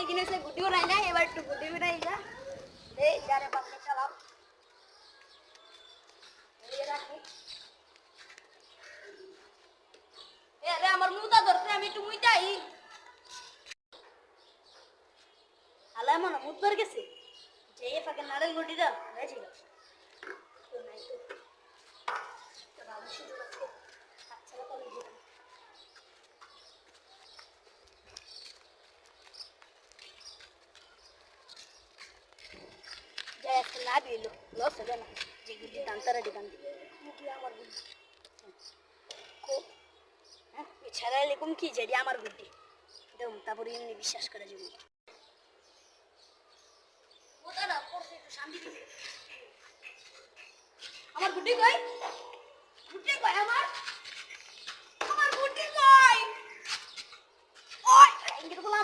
অনেক দিন হয়েছে গুটি বানাই না, এবার একটু গুটি বানাই যা। এই যারে বাপরে চালাম এই রাখি। এ রে আমার মুতা ধরতে আমি একটু মুইতাই। আলা মনে মুত ধরে গেছে যে এ ফাঁকে নাড়ের গুটিটা হয়েছে তো নাই তো তো ভালো সুযোগ আছে। আচ্ছা তাহলে যেতাম যাই একটা লাভ এলো লস হবে না যে গুটি দান্তারা দিতাম মুখি আমার গুটি কো হ্যাঁ এছাড়া এরকম কি যে আমার গুটি দেব তারপরে এমনি বিশ্বাস করা যাবে ওদারা পড়ছে একটু শান্তি দিবে আমার গুটি কই আমার গুটি কই ওই ইংরেজি বলা